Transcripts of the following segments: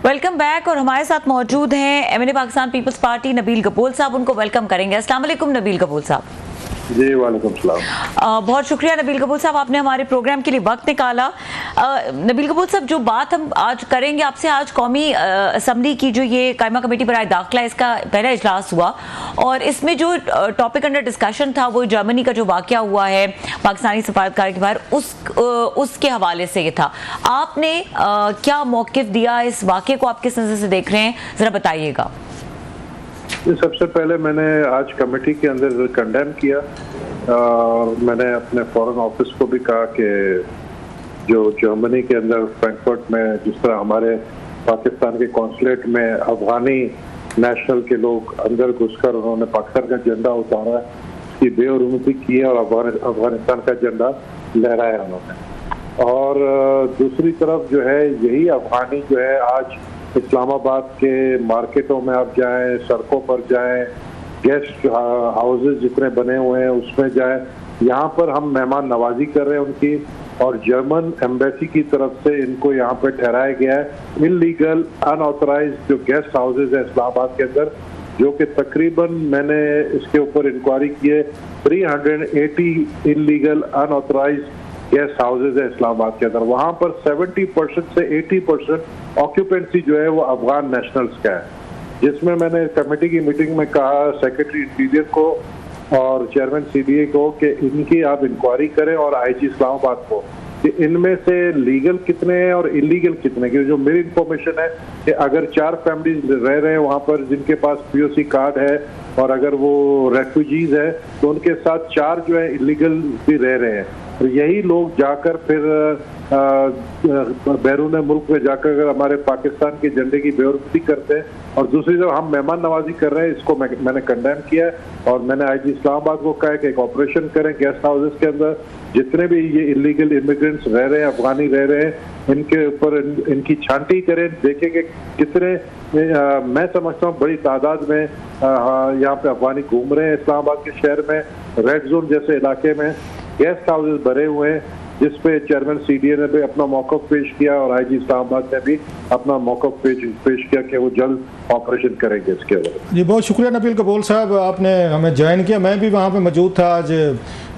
Welcome back. और हमारे साथ मौजूद हैं MNA Pakistan Peoples Party Nabeel Gabol साहब। उनको वेलकम करेंगे। अस्सलाम वालेकुम नबील कपूल साहब। जी वालेकुम सलाम। बहुत शुक्रिया नबील कपूल साहब, आपने हमारे प्रोग्राम के लिए वक्त निकाला। नबील कपूल साहब, जो बात हम आज करेंगे आपसे, आज कौमी असम्बली की जो ये कायमा कमेटी बराए दाखिला, इसका पहला इजलास हुआ और इसमें जो टॉपिक अंडर डिस्कशन था वो जर्मनी का जो वाकया हुआ है पाकिस्तानी सफारतकार के बाहर, उसके हवाले से ये था। आपने क्या मौक़िफ़ दिया इस वाकये को, आप किस नज़र से देख रहे हैं, ज़रा बताइएगा। सबसे पहले मैंने आज कमेटी के अंदर कंडेम किया और मैंने अपने फॉरेन ऑफिस को भी कहा कि जो जर्मनी के अंदर फ्रैंकफर्ट में जिस तरह हमारे पाकिस्तान के कॉन्सुलेट में अफगानी नेशनल के लोग अंदर घुसकर उन्होंने पाकिस्तान का झंडा उतारा, उसकी बेरुखी की है और अफगानिस्तान का झंडा लहराया उन्होंने। और दूसरी तरफ जो है यही अफगानी जो है आज इस्लामाबाद के मार्केटों में आप जाएं, सड़कों पर जाएं, गेस्ट हाउसेज जितने बने हुए हैं उसमें जाएं, यहाँ पर हम मेहमान नवाजी कर रहे हैं उनकी। और जर्मन एम्बेसी की तरफ से इनको यहाँ पे ठहराया गया है इलीगल अनऑथराइज्ड जो गेस्ट हाउसेज है इस्लामाबाद के अंदर, जो कि तकरीबन मैंने इसके ऊपर इंक्वायरी की है 380 इलीगल अनऑथराइज्ड गेस्ट हाउसेज है इस्लामाबाद के अंदर। वहां पर 70% से 80% ऑक्यूपेंसी जो है वो अफगान नेशनल्स का है, जिसमें मैंने कमेटी की मीटिंग में कहा सेक्रेटरी इंटीरियर को और चेयरमैन सीबीए को कि इनकी आप इंक्वायरी करें और आईजी इस्लामाबाद को कि इनमें से लीगल कितने हैं और इलीगल कितने। क्योंकि जो मेरी इंफॉर्मेशन है कि अगर 4 फैमिलीज रह रहे हैं वहां पर जिनके पास पीओसी कार्ड है और अगर वो रेफ्यूजीज है तो उनके साथ 4 जो है इलीगल भी रह रहे हैं। तो यही लोग जाकर फिर बैरून मुल्क में जाकर अगर हमारे पाकिस्तान के झंडे की बेइज्जती करते हैं और दूसरी तरफ हम मेहमान नवाजी कर रहे हैं, इसको मैंने कंडेम किया है। और मैंने आईजी इस्लामाबाद को कहा कि एक ऑपरेशन करें गेस्ट हाउसेज के अंदर, जितने भी ये इलीगल इमिग्रेंट्स रह रहे हैं, अफगानी रह रहे हैं, इनके ऊपर इनकी छांटी करें, देखें कि कितने मैं समझता हूँ बड़ी तादाद में यहाँ पे अफगानी घूम रहे हैं इस्लामाबाद के शहर में। रेड जोन जैसे इलाके में गेस्ट हाउसेज भरे हुए हैं, जिसपे चेयरमैन सीडीए ने भी अपना मौक़िफ़ पेश किया और आईजी इस्लामाबाद ने भी अपना मौक़िफ़ पेश किया कि वो जल्द ऑपरेशन करेंगे इसके ऊपर। जी बहुत शुक्रिया नबील कपूल साहब, आपने हमें ज्वाइन किया। मैं भी वहाँ पे मौजूद था। आज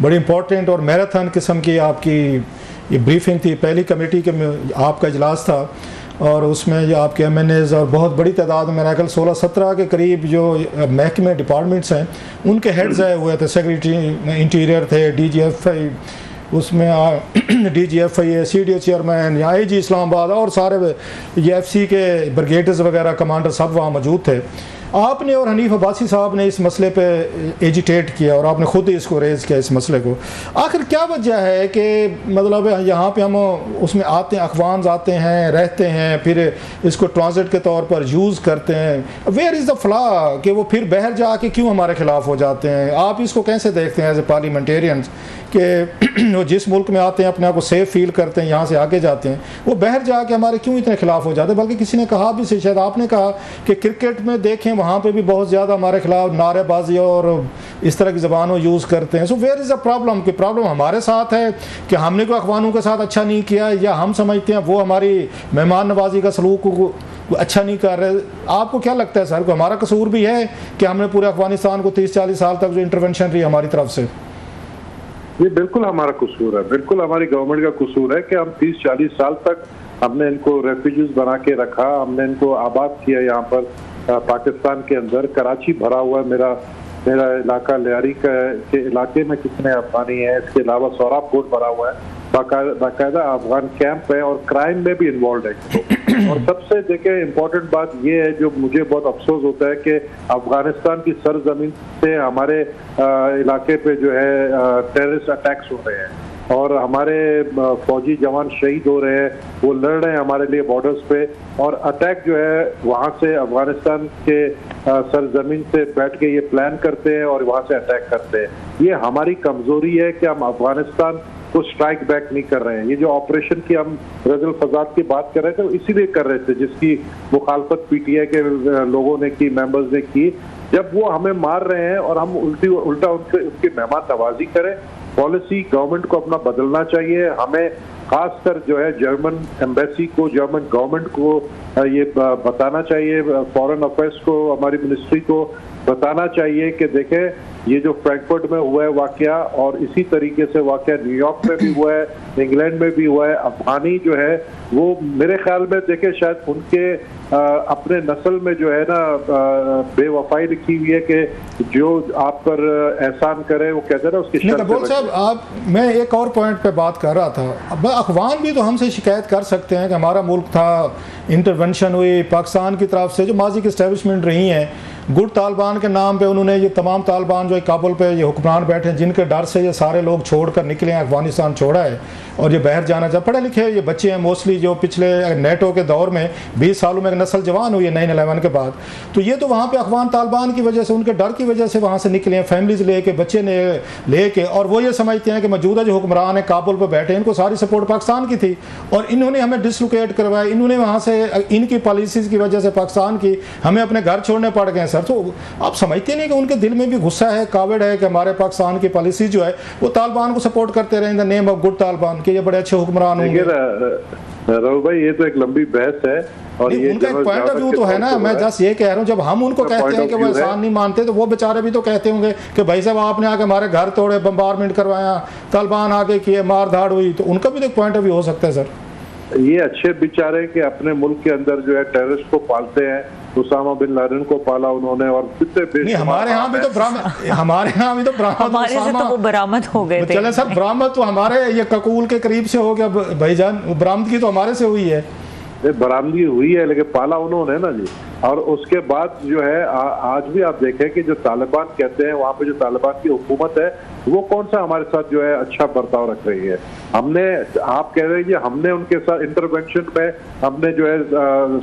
बड़ी इंपॉर्टेंट और मैराथन किस्म की आपकी ये ब्रीफिंग थी। पहली कमेटी के आपका इजलास था और उसमें ये आपके एमएनएज़ और बहुत बड़ी तादाद में मेरा ख्याल 16-17 के करीब जो महकमे डिपार्टमेंट्स हैं उनके हेड्स आए हुए थे। सेक्रेटरी इंटीरियर थे, DGFI उसमें DGFI CDO चेयरमैन, या आईजी इस्लामाबाद और सारे ये FC के ब्रिगेडर्स वगैरह कमांडर सब वहाँ मौजूद थे। आपने और हनीफ अब्बासी साहब ने इस मसले पे एजिटेट किया और आपने खुद ही इसको रेज़ किया इस मसले को। आखिर क्या वजह है कि मतलब यहाँ पे हम उसमें आते हैं, अखवान्स आते हैं, रहते हैं, फिर इसको ट्रांजिट के तौर पर यूज़ करते हैं। वेयर इज़ द फ्लॉ कि वो फिर बाहर जाके क्यों हमारे ख़िलाफ़ हो जाते हैं? आप इसको कैसे देखते हैं एज ए पार्लियामेंटेरियंस कि वो जिस मुल्क में आते हैं अपने आप को सेफ फील करते हैं, यहाँ से आगे जाते हैं, वो बाहर जाके हमारे क्यों इतने खिलाफ हो जाते हैं? बल्कि किसी ने कहा भी, शायद आपने कहा कि क्रिकेट में देखें वहाँ पे भी बहुत ज़्यादा हमारे खिलाफ नारेबाजी और इस तरह की ज़बानों यूज़ करते हैं। So where is the problem? कि प्रॉब्लम हमारे साथ है कि हमने कोई अखवानों के साथ अच्छा नहीं किया, या हम समझते हैं वो हमारी मेहमान नवाजी का सलूक को अच्छा नहीं कर रहे? आपको क्या लगता है सर, को हमारा कसूर भी है कि हमने पूरे अफगानिस्तान को 30-40 साल तक जो इंटरवेंशन रही हमारी तरफ से? ये बिल्कुल हमारा कसूर है, बिल्कुल हमारी गवर्नमेंट का कसूर है कि हम 30-40 साल तक हमने इनको रेफ्यूजीज बना के रखा, हमने इनको आबाद किया यहाँ पर पाकिस्तान के अंदर। कराची भरा हुआ है मेरा इलाका, लियारी के इलाके में कितने अफगानी हैं, इसके अलावा सौराबकोट भरा हुआ है, बाकायदा अफगान कैंप है और क्राइम में भी इन्वॉल्व है। और सबसे देखे इम्पोर्टेंट बात ये है जो मुझे बहुत अफसोस होता है कि अफगानिस्तान की सरजमीन से हमारे इलाके पे जो है टेररिस्ट अटैक्स हो रहे हैं और हमारे फौजी जवान शहीद हो रहे हैं, वो लड़ रहे हैं हमारे लिए बॉर्डर्स पे, और अटैक जो है वहाँ से अफगानिस्तान के सरजमीन से बैठ के ये प्लान करते हैं और वहाँ से अटैक करते हैं। ये हमारी कमजोरी है कि हम अफगानिस्तान को स्ट्राइक बैक नहीं कर रहे हैं। ये जो ऑपरेशन की हम रजल फसाद की बात कर रहे थे इसीलिए कर रहे थे, जिसकी मुखालफत PTI के लोगों ने की, मेंबर्स ने की। जब वो हमें मार रहे हैं और हम उल्टा उसकी मेहमान नवाजी करें, पॉलिसी गवर्नमेंट को अपना बदलना चाहिए। हमें खासकर जो है जर्मन एम्बेसी को, जर्मन गवर्नमेंट को ये बताना चाहिए, फॉरेन अफेयर्स को, हमारी मिनिस्ट्री को बताना चाहिए कि देखें ये जो फ्रैंकफर्ट में हुआ है वाकया, और इसी तरीके से वाकया न्यूयॉर्क में भी हुआ है, इंग्लैंड में भी हुआ है। अफगानी जो है वो मेरे ख्याल में देखें शायद उनके अपने नस्ल में जो है ना बेवफाई लिखी हुई है कि जो आप पर एहसान करे वो कहते हैं ना उसकी शर्त। कबूल साहब, आप मैं एक और पॉइंट पे बात कर रहा था। अब अफगान भी तो हमसे शिकायत कर सकते हैं कि हमारा मुल्क था, इंटरवेंशन हुई पाकिस्तान की तरफ से, जो माजी की इस्टेब्लिशमेंट रही हैं, गुड तालिबान के नाम पे उन्होंने ये तमाम तालिबान जो काबुल पे ये हुक्मरान बैठे हैं, जिनके डर से ये सारे लोग छोड़कर निकले हैं, अफगानिस्तान छोड़ा है और ये बाहर जाना चाहे। पढ़े लिखे ये बच्चे हैं मोस्टली, जो पिछले नेटो के दौर में 20 सालों में नस्ल जवान हुई है 9/11 के बाद। तो ये तो वहाँ पे अफगान तालिबान की वजह से, उनके डर की वजह से वहाँ से निकले हैं, फैमिलीज लेके, बच्चे ने लेके, और वो ये समझते हैं कि मौजूदा जो हुक्मरान है काबुल पर बैठे हैं, इनको सारी सपोर्ट पाकिस्तान की थी और इन्होंने हमें डिसलोकेट करवाया, इन्होंने वहाँ से इनकी पॉलिसीज़ की वजह से पाकिस्तान की हमें अपने घर छोड़ने पड़ गए सर। तो आप समझते नहीं कि उनके दिल में भी गुस्सा है, कावड़ है कि हमारे पाकिस्तान की पॉलिसी जो है वो तालिबान को सपोर्ट करते रहे in the name of good Taliban, के ये बड़े अच्छे हुक्मरान होंगे। राहुल भाई ये तो एक लंबी बहस है और ये उनका एक पॉइंट ऑफ व्यू तो है ना। मैं जस्ट ये कह रहा हूँ, जब हम उनको कहते हैं कि वो एहसान नहीं मानते तो वो बेचारे भी तो कहते होंगे कि भाई साहब आपने आके हमारे घर तोड़े, बम्बारमेंट करवाया, तालिबान आके किए, मार धाड़ हुई, तो उनका भी तो एक पॉइंट ऑफ व्यू हो सकता है सर। ये अच्छे बेचारे के अपने मुल्क के अंदर जो है टेररिस्ट को पालते हैं, उसामा बिन लादेन को पाला उन्होंने, और कितने हमारे यहाँ भी तो हमारे यहाँ भी तो हमारे से तो वो बरामद हो गए थे। चले सर, बरामद तो हमारे ये ककूल के करीब से हो गया भाईजान, बरामदगी तो हमारे से हुई है। बरामदगी हुई है लेकिन पाला उन्होंने ना जी। और उसके बाद जो है आज भी आप देखें कि जो तालिबान कहते हैं, वहाँ पे जो तालिबान की हुकूमत है वो कौन सा हमारे साथ जो है अच्छा बर्ताव रख रही है। हमने, आप कह रहे हैं कि हमने उनके साथ इंटरवेंशन में हमने जो है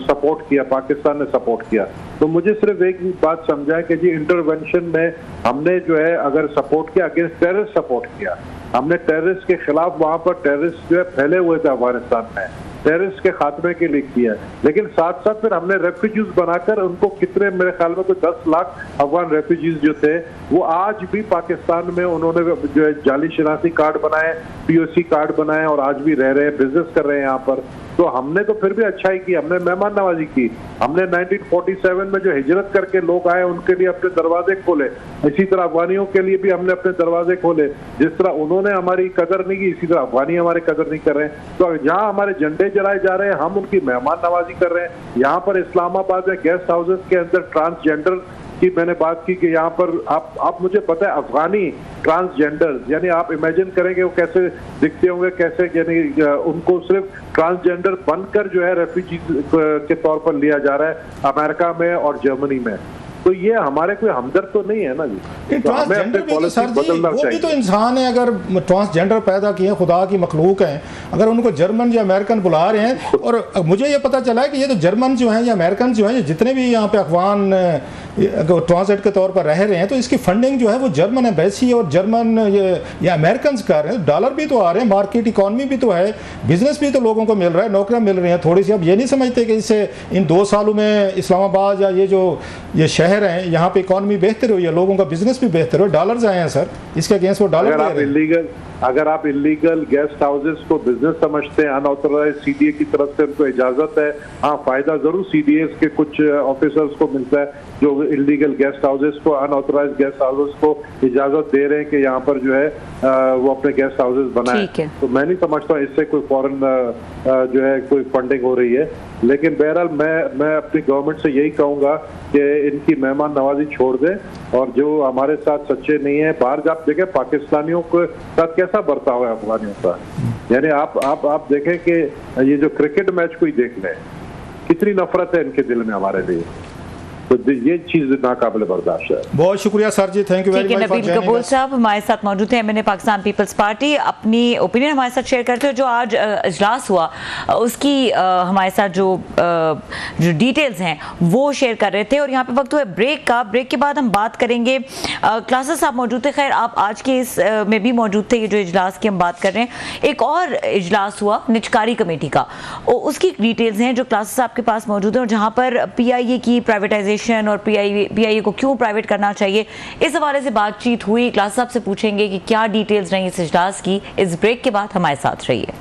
सपोर्ट किया, पाकिस्तान ने सपोर्ट किया, तो मुझे सिर्फ एक बात समझा है कि जी इंटरवेंशन में हमने जो है अगर सपोर्ट किया, अगेंस्ट टेररिस्ट सपोर्ट किया, हमने टेररिस्ट के खिलाफ, वहाँ पर टेररिस्ट जो है फैले हुए थे अफगानिस्तान में, टेररिस्ट के खात्मे के लिए किया, लेकिन साथ साथ फिर हमने रेफ्यूजीज बनाकर उनको कितने, मेरे ख्याल में कोई 10 लाख अफगान रेफ्यूजीज जो थे वो आज भी पाकिस्तान में उन्होंने जो है जाली शनासी कार्ड बनाए, पीओसी कार्ड बनाए और आज भी रह रहे हैं, बिजनेस कर रहे हैं यहाँ पर। तो हमने तो फिर भी अच्छाई की, हमने मेहमान नवाजी की, हमने 1947 में जो हिजरत करके लोग आए उनके लिए अपने दरवाजे खोले, इसी तरह अफगानियों के लिए भी हमने अपने दरवाजे खोले। जिस तरह उन्होंने हमारी कदर नहीं की, इसी तरह अफगानी हमारी कदर नहीं कर रहे हैं। तो जहाँ हमारे झंडे जलाए जा रहे हैं, हम उनकी मेहमान नवाजी कर रहे हैं। यहाँ पर इस्लामाबाद में गेस्ट हाउसेस के अंदर ट्रांसजेंडर की मैंने बात की कि यहाँ पर आप मुझे पता है अफगानी ट्रांसजेंडर, यानी आप इमेजिन करेंगे वो कैसे दिखते होंगे, कैसे, यानी उनको सिर्फ ट्रांसजेंडर बनकर जो है रेफ्यूजी के तौर पर लिया जा रहा है अमेरिका में और जर्मनी में। तो ये हमारे कोई हमदर्द तो नहीं है ना जी। तो हमें अपनी पॉलिसी बदलना चाहिए। वो भी तो इंसान है, अगर ट्रांसजेंडर पैदा किए, खुदा की मखलूक हैं, अगर उनको जर्मन या अमेरिकन बुला रहे हैं, और मुझे ये पता चला है कि ये तो जर्मन जो हैं या अमेरिकन जो हैं, जितने भी यहाँ पे अफगान ट्रांसलेट के तौर पर रह रहे हैं, तो इसकी फंडिंग जो है वो जर्मन एम्बेसी और जर्मन ये अमेरिकन कर रहे हैं। डॉलर भी तो आ रहे हैं, मार्केट इकॉनमी भी तो है, बिजनेस भी तो लोगों को मिल रहा है, नौकरियां मिल रही हैं थोड़ी सी। अब ये नहीं समझते कि इससे इन 2 सालों में इस्लामाबाद या ये शहर हैं, यहाँ पे इकॉनमी बेहतर हुई है, लोगों का बिजनेस भी बेहतर हो, डॉलर्स आए हैं सर, इसके अगेंस्ट वो डॉलर। अगर आप इलीगल गेस्ट हाउसेस को बिजनेस समझते हैं, अनऑथराइज्ड सीडीए की तरफ से उनको इजाजत है, हाँ फायदा जरूर सीडीए के कुछ ऑफिसर्स को मिलता है जो इलीगल गेस्ट हाउसेस को, अनऑथराइज्ड गेस्ट हाउसेस को इजाजत दे रहे हैं कि यहाँ पर जो है वो अपने गेस्ट हाउसेस बनाए। तो मैं नहीं समझता इससे कोई फॉरेन जो है कोई फंडिंग हो रही है। लेकिन बहरहाल मैं अपनी गवर्नमेंट से यही कहूँगा कि इनकी मेहमान नवाजी छोड़ दें, और जो हमारे साथ सच्चे नहीं है, बाहर आप देखें पाकिस्तानियों के साथ कैसा बर्ताव है अफगानियों का। यानी आप देखें कि ये जो क्रिकेट मैच कोई देख लें, कितनी नफरत है इनके दिल में हमारे लिए, तो ये चीज नाकाबिले बर्दाश्त है। बहुत शुक्रिया sir ji, thank you very much. Nabeel Qabool साहब हमारे साथ मौजूद हैं, मैंने पाकिस्तान पीपल्स पार्टी, अपनी ओपिनियन हमारे साथ शेयर करते हैं। जो आज इजलास हुआ उसकी हमारे साथ जो डिटेल्स हैं वो शेयर कर रहे थे, और यहाँ पे वक्त हुआ ब्रेक का। ब्रेक के बाद हम बात करेंगे, क्लासेस साहब मौजूद थे, खैर आप आज के इस में भी मौजूद थे, ये जो इजलास की हम बात कर रहे हैं। एक और इजलास हुआ निजकारी कमेटी का, उसकी डिटेल्स हैं जो क्लासेस आपके पास मौजूद है, और जहाँ पर PIA की प्राइवेटाइजेशन प्राइवेटाइजेशन और पीआईए को क्यों प्राइवेट करना चाहिए, इस हवाले से बातचीत हुई। क्लास साहब से पूछेंगे कि क्या डिटेल्स रही इस इजलास की। इस ब्रेक के बाद हमारे साथ रहिए।